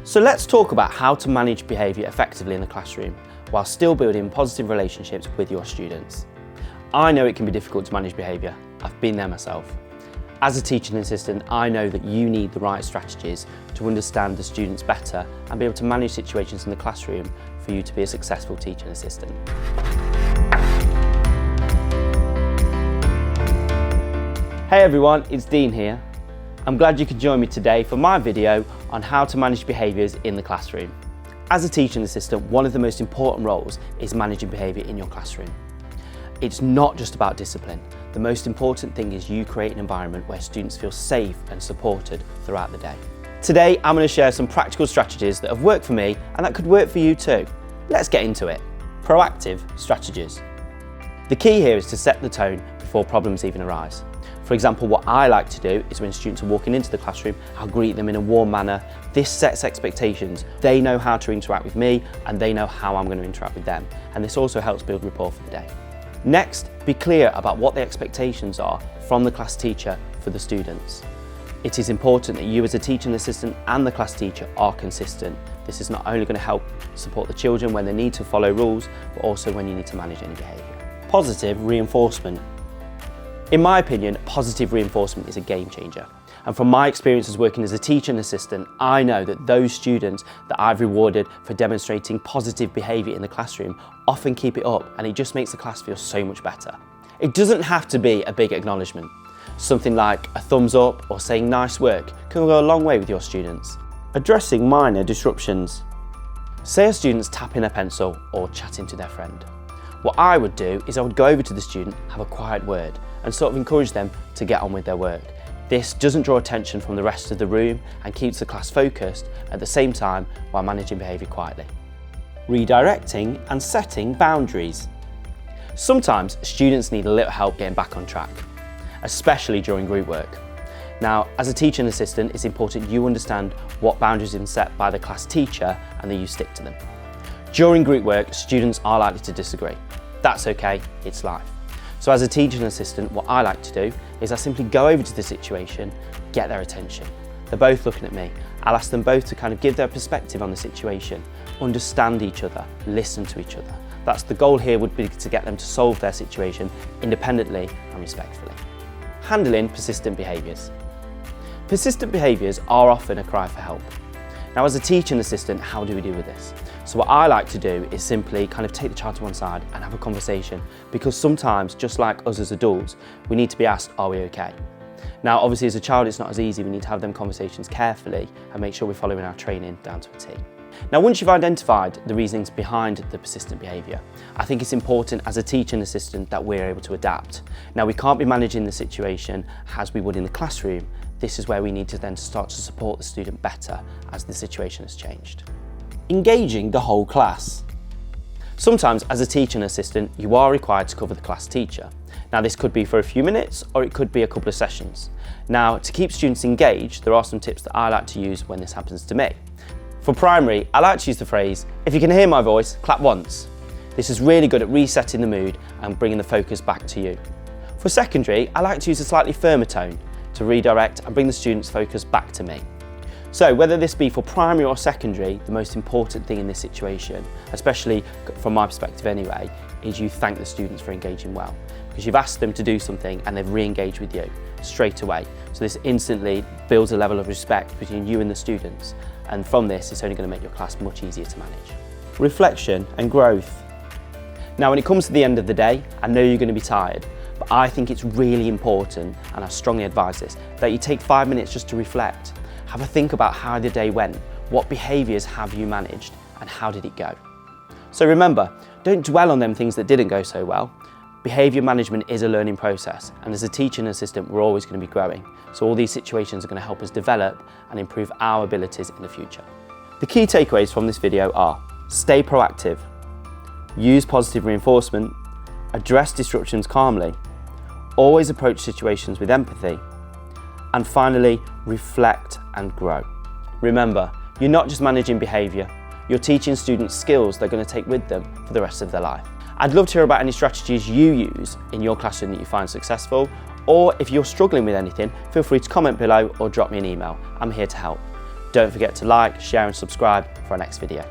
So let's talk about how to manage behaviour effectively in the classroom while still building positive relationships with your students. I know it can be difficult to manage behaviour. I've been there myself. As a teaching assistant, I know that you need the right strategies to understand the students better and be able to manage situations in the classroom for you to be a successful teaching assistant. Hey everyone, it's Dean here. I'm glad you could join me today for my video on how to manage behaviours in the classroom. As a teaching assistant, one of the most important roles is managing behaviour in your classroom. It's not just about discipline. The most important thing is you create an environment where students feel safe and supported throughout the day. Today, I'm going to share some practical strategies that have worked for me and that could work for you too. Let's get into it. Proactive strategies. The key here is to set the tone before problems even arise. For example, what I like to do is when students are walking into the classroom, I'll greet them in a warm manner. This sets expectations. They know how to interact with me and they know how I'm going to interact with them. And this also helps build rapport for the day. Next, be clear about what the expectations are from the class teacher for the students. It is important that you as a teaching assistant and the class teacher are consistent. This is not only going to help support the children when they need to follow rules, but also when you need to manage any behaviour. Positive reinforcement. In my opinion, positive reinforcement is a game changer. And from my experiences working as a teaching assistant, I know that those students that I've rewarded for demonstrating positive behaviour in the classroom often keep it up, and it just makes the class feel so much better. It doesn't have to be a big acknowledgement. Something like a thumbs up or saying nice work can go a long way with your students. Addressing minor disruptions. Say a student's tapping a pencil or chatting to their friend. What I would do is I would go over to the student, have a quiet word, and sort of encourage them to get on with their work. This doesn't draw attention from the rest of the room and keeps the class focused at the same time while managing behaviour quietly. Redirecting and setting boundaries. Sometimes students need a little help getting back on track, especially during group work. Now, as a teaching assistant, it's important you understand what boundaries have been set by the class teacher and that you stick to them. During group work, students are likely to disagree. That's okay, it's life. So as a teaching assistant, what I like to do is I simply go over to the situation, get their attention. They're both looking at me. I'll ask them both to kind of give their perspective on the situation, understand each other, listen to each other. That's the goal here, would be to get them to solve their situation independently and respectfully. Handling persistent behaviours. Persistent behaviours are often a cry for help. Now, as a teaching assistant, how do we deal with this? So what I like to do is simply kind of take the child to one side and have a conversation, because sometimes, just like us as adults, we need to be asked, are we okay? Now, obviously as a child, it's not as easy. We need to have them conversations carefully and make sure we're following our training down to a T. Now, once you've identified the reasonings behind the persistent behaviour, I think it's important as a teaching assistant that we're able to adapt. Now, we can't be managing the situation as we would in the classroom. This is where we need to then start to support the student better as the situation has changed. Engaging the whole class. Sometimes as a teaching assistant, you are required to cover the class teacher. Now, this could be for a few minutes or it could be a couple of sessions. Now, to keep students engaged, there are some tips that I like to use when this happens to me. For primary, I like to use the phrase, if you can hear my voice, clap once. This is really good at resetting the mood and bringing the focus back to you. For secondary, I like to use a slightly firmer tone to redirect and bring the students' focus back to me. So whether this be for primary or secondary, the most important thing in this situation, especially from my perspective anyway, is you thank the students for engaging well, because you've asked them to do something and they've re-engaged with you straight away. So this instantly builds a level of respect between you and the students, and from this it's only going to make your class much easier to manage. Reflection and growth. Now, when it comes to the end of the day, I know you're going to be tired, but I think it's really important, and I strongly advise this, that you take 5 minutes just to reflect. Have a think about how the day went, what behaviours have you managed, and how did it go? So remember, don't dwell on them things that didn't go so well. Behaviour management is a learning process, and as a teaching assistant, we're always going to be growing. So all these situations are going to help us develop and improve our abilities in the future. The key takeaways from this video are: stay proactive, use positive reinforcement, address disruptions calmly, always approach situations with empathy, and finally, reflect and grow. Remember, you're not just managing behaviour, you're teaching students skills they're going to take with them for the rest of their life. I'd love to hear about any strategies you use in your classroom that you find successful, or if you're struggling with anything, feel free to comment below or drop me an email. I'm here to help. Don't forget to like, share and subscribe for our next video.